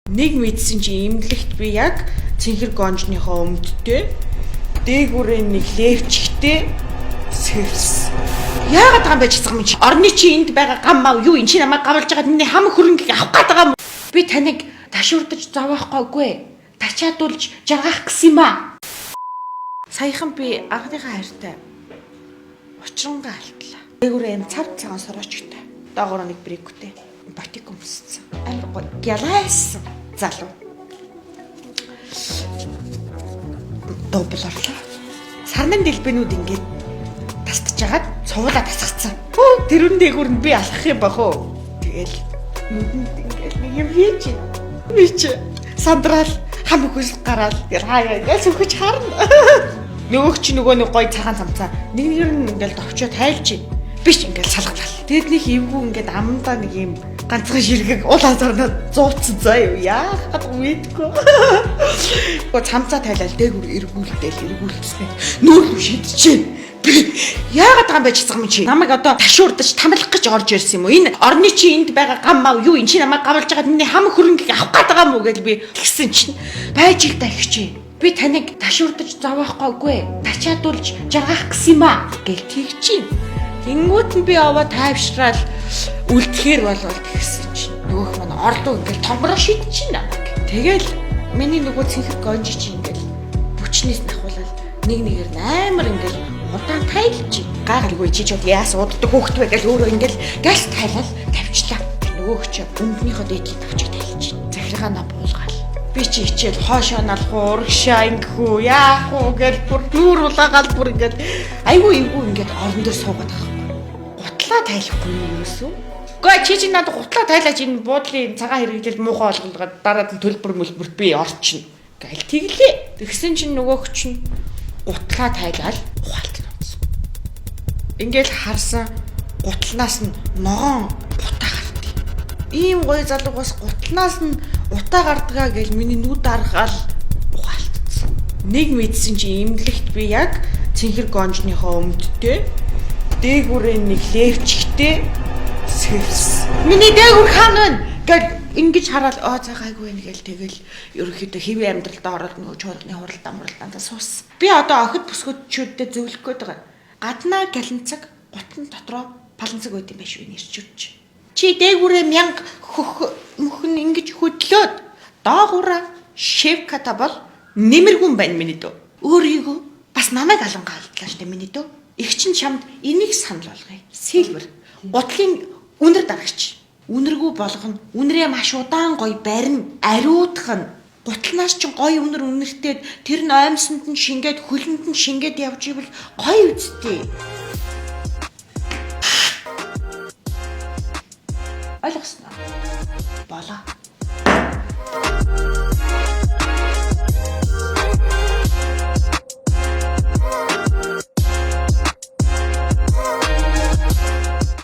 Нэг мэдсэн чи имлэгт би яг цэнхэр гонжныхоо өмдтэй дээгүүрээ нэг левчгтэй сэрс. Яагаад таам байж байгаа юм чи? Орны чи энд байгаа гам мав юу энэ чи намайг гавлж байгаа миний хам хөрөнгөийг авах гээд байгаа юм. Би таныг ташуурдаж зовоохгүйгүй. Тачаадуулж жаргах гэсэн юм аа. Саяхан би анхныхаа хайртай учрангаа алтлаа. Дээгүүрээ юм цав цагаан сороочтой. Доогоор нэг брикүүтэй. Ботик өмссөн. Амар гоё гялайсан залуу. Доблорлоо. Сарнын дэлбэнүүд ингээд тастж агаад цувуулаа тасгацсан. Тэрүүн дээгүүр нь би алхах юм бах уу. Тэгэл нүдэнд ингээд нэг юм хийж би чи сандраал хам хөөс гараал хаяа гэж сөхөж харна. Нөгөөч нөгөө нэг гоё цагаан цамцаа нэг нь ингээд товчоо тайлж биш ингээд салгалаа. Тэгэд нэг эвгүй ингээд амдаа нэг юм ганцхан ширгэг уул азарнаа зууцсан заа юу яахад үйдгөө. Го цамцаа тайлал дээгүр эргүүлсэн. Нүүр шидчихэ. Би яагаад гам байж байгаа юм чи? Намайг одоо ташуурдаж тамлах гэж орж ирсэн юм уу? Энэ орны чи энд байгаа гам мав юу энэ чи намайг гавлж байгаа миний хам хөрөнгөийг авах гээд байгаа юм уу гэж би тэгсэн чинь байж их дахиж. Би таныг ташуурдаж зовоохгүйгүй. Тачаадуулж жаргах гэсэн юм аа гэж тэгж. Тэнгүүт нь би аваа тайвшраал үлдэхээр болвол тэгсэн чинь нөгөөх маань орлоо ингээл тонгороо шидчихин намайг. Тэгэл миний нөгөө цэнхэр гонж чинь ингээл бүчнээс нахуулаад нэг нэгээр амар ингээл удаан тайлж гайхалгүй чи ч яас уддаг хөөхт бай гэж өөрөө ингээл газ тайлал тавьчлаа. Нөгөөх чи өмднийхөө дээдлийг тавьчих тайлж. Захиргаа на буулгаал. Би чи хичээл хоошооналах урагшаа ингэхүү яах уу гэж бүр нүүр улаагаал бүр ингээд айгүй ингээд орон дээр суугаад байгаа. Гутлаа тайлахгүй юм ерөөсөө. Гэхдээ чи надад гутлаа тайлаач энэ буудлын цагаан хэрэглэл муухай олголгоод дараад нь төлбөр мөлбөрт би орчихно. Гэл тэглээ. Тэгсэн чинь нөгөөх чинь гутлаа тайлаад ухаалт нууцсан. Ингээл харсан гутлнаас нь ногоон утаа гардыг. Ийм гоё залуугаас гутлнаас нь утаа гардгаа гэж миний нүд аргаал ухаалтсан. Нэг мэдсэн чи имлэгт би яг цэнхэр гонжныхоо өмдтэй дээгүүрээ нэг левчгтэй сэрс. Миний дээгүүр хаан байна гэж ингэж хараад цаагайгүй байна гээл тэгэл ерөөхдөө хэвээ амьдралдаа ороод нөгөө чуулганы хуралдаандаа суус. Би одоо охид бүсгүйчүүдэд зөвлөх гээд байгаа. Гаднаа галанцаг гутан дотроо паланцаг байд юм биш үү нэрчүүч. Чи дээгүүрээ мянга мөхн ингэж хөдлөөд доогуура шевката бол нэмэргүн байна миний дөө. Өөрийгөө бас намайг алангаа алдлаа штэ миний дөө. Их чин чамд энийг санал болгоё. Сэлбэр. Гутлын үнэр дарагч. Үнэргүй болгоно. Үнрээ маш удаан гоё барина. Ариутгах нь. Гутлнаас ч гоё үнэр үнэртээд тэр нь оймсонд нь шингээд хөлөнд нь шингээд явж ивэл гоё үсттэй. Ойлгосноо. Болоо.